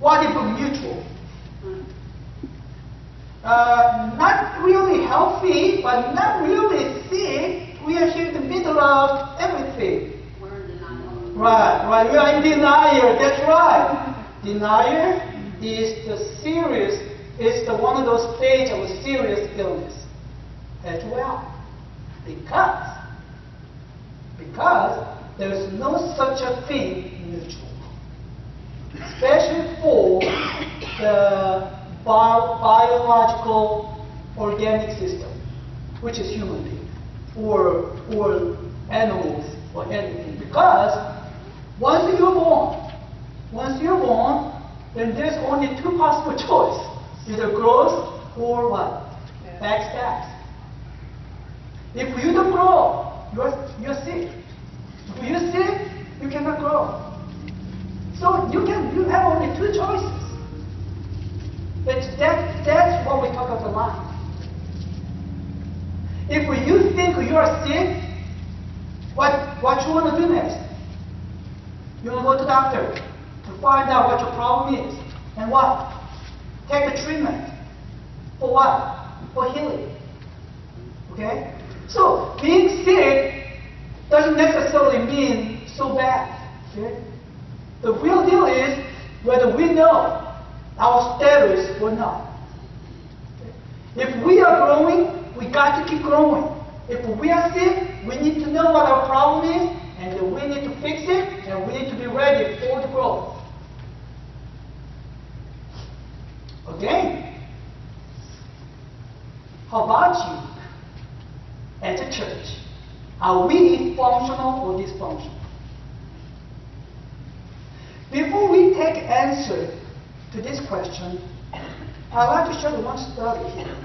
What if mutual? Not really healthy, but not really sick. We are here in the middle of everything. We're in denial. Right. We are in denial. That's right. Denial is the one of those stages of serious illness as well. Because there is no such a thing mutual, especially for the biological organic system, which is human being or animals or anything. Because once you're born, then there's only two possible choices: either growth or what? Backstabs. If you don't grow, you're sick. If you're sick, you cannot grow. So you have only two choices. That's what we talk about the life. If you think you are sick, what you want to do next? You want to go to the doctor to find out what your problem is. And what? Take the treatment. For what? For healing. Okay? So being sick doesn't necessarily mean so bad. Okay? The real deal is whether we know our status or not. Okay? If we are growing, we got to keep growing. If we are sick, we need to know what our problem is, and we need to fix it, and we need to be ready for the growth. Okay? How about you? As a church, are we functional or dysfunctional? Before we take answer to this question, I'd like to show you one study here.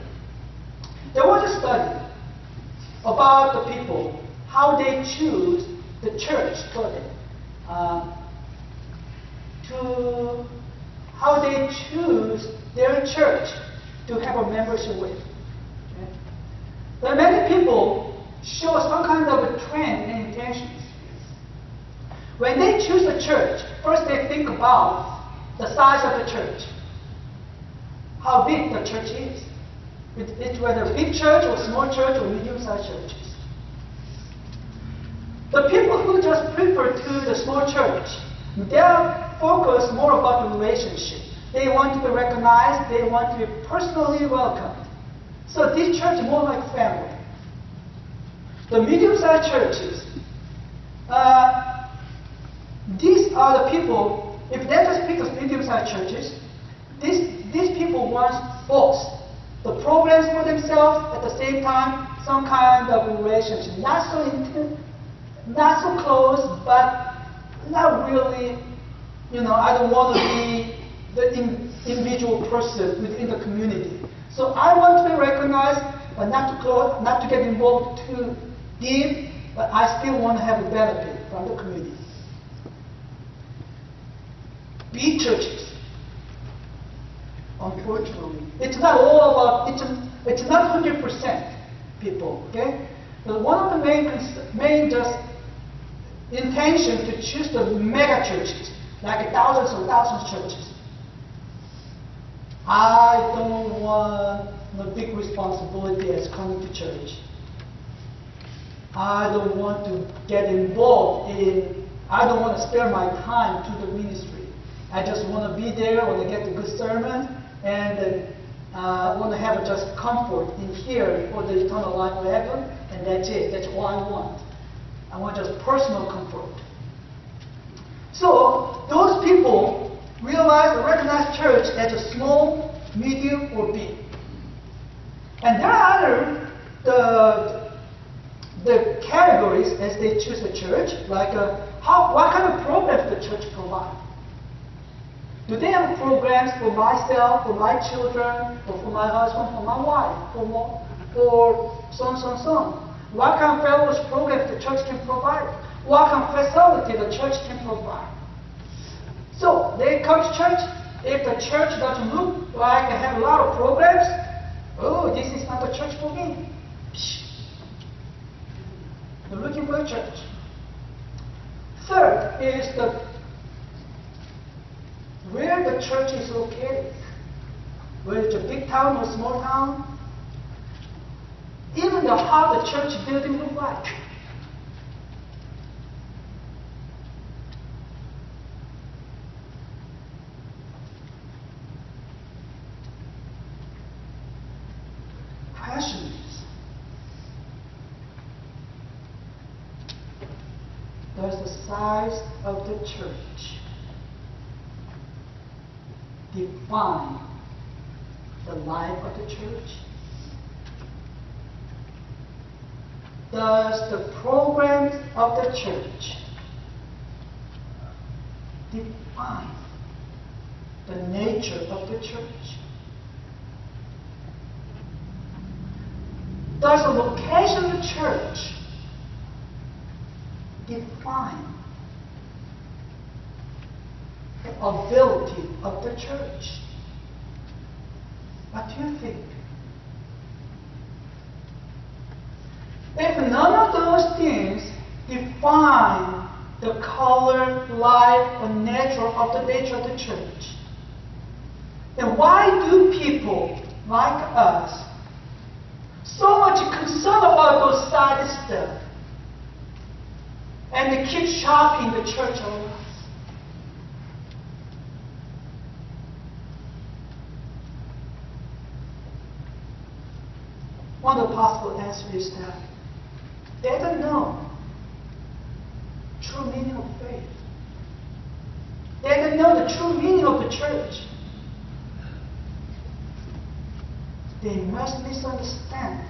There was a study about the people, how they choose the church how they choose their church to have a membership with. Okay? But many people show some kind of a trend and intentions. When they choose a church, first they think about the size of the church, how big the church is. It's whether a big church or small church or medium-sized churches. The people who just prefer to the small church, they are focused more about the relationship. They want to be recognized. They want to be personally welcomed. So this church is more like family. The medium-sized churches, these are the people, if they just pick as medium-sized churches, these people want both the programs for themselves, at the same time, some kind of relationship. Not so intimate, not so close, but not really, I don't want to be the individual person within the community. So I want to be recognized, but not too close, not to get involved too deep, but I still want to have a benefit from the community. Big churches, unfortunately, it's not all about, it's not 100% people, okay? But one of the main just intention to choose the mega churches, like thousands and thousands of churches. I don't want the big responsibility as coming to church. I don't want to get involved I don't want to spare my time to the ministry. I just want to be there, want to get a good sermon, and want to have just comfort in here for the eternal life of heaven, and that's it. That's all I want. I want just personal comfort. So those people realize or recognize church as a small, medium, or big. And there are the categories as they choose a church, like what kind of programs the church provides. Do they have programs for myself, for my children, or for my husband, for my wife, or so on? What kind of fellowship programs the church can provide? What kind of facility the church can provide? So they come to church. If the church doesn't look like they have a lot of programs, oh, this is not the church for me. They're looking for a church. Third is where the the church is located, whether it's a big town or small town, even how the church building look like. Question is, does the size of the church define the life of the church? Does the programs of the church define the nature of the church? Does the location of the church define the ability of the church? What do you think? If none of those things define the color, life, or nature of the church, then why do people like us so much concerned about those side stuff and they keep shopping the church around us? One of the possible answers is that they don't know true meaning of faith. They don't know the true meaning of the church. They must misunderstand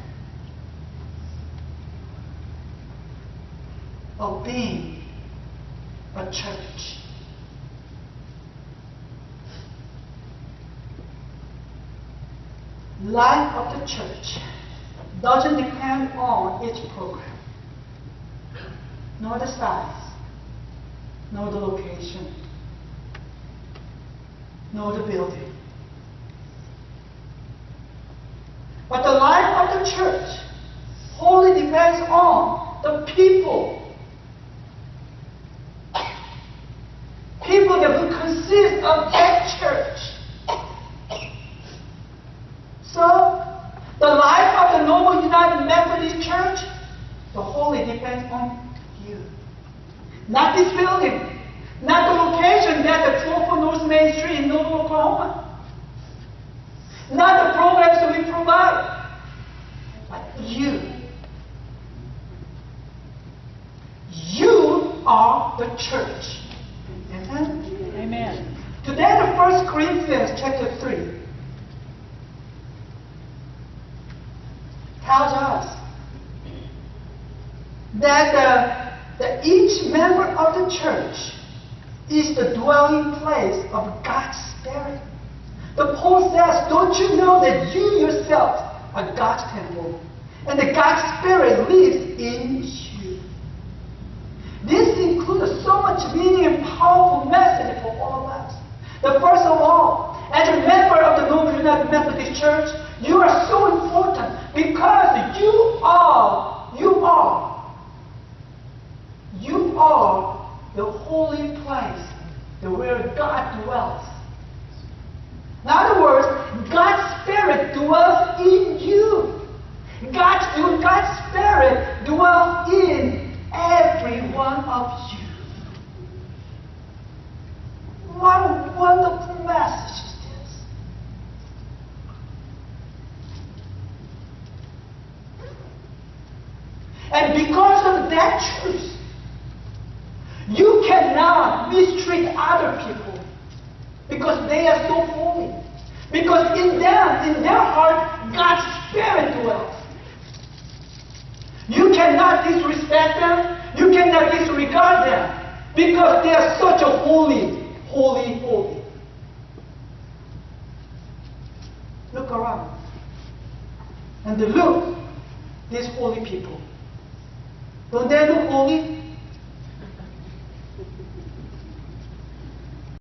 of being a church. Life of the church doesn't depend on its program, nor the size, nor the location, nor the building. But the life of the church wholly depends on the people. People that will consist of that church. So, the life of the Noble United Methodist Church, the wholly depends on you. Not this building, not the location that's at 12 North Main Street in Noble, Oklahoma. Not the programs that we provide, but you. You are the church. Amen? Amen. Today, the 1 Corinthians chapter 3 tells us that each member of the church is the dwelling place of God's Spirit. The Paul says, don't you know that you yourself are God's temple, and that God's Spirit lives in you? This includes so much meaning and powerful message for all of us. That first of all, as a member of the Noble United Methodist Church, you are so important because you are the holy place where God dwells. In other words, God's Spirit dwells in you. God's Spirit dwells in every one of you. What a wonderful message is this. And because of that truth, you cannot mistreat other people because they are so holy. Because in them, in their heart, God's Spirit dwells. You cannot disrespect them. You cannot disregard them because they are such a holy. Look around and look, these holy people. Don't they look holy?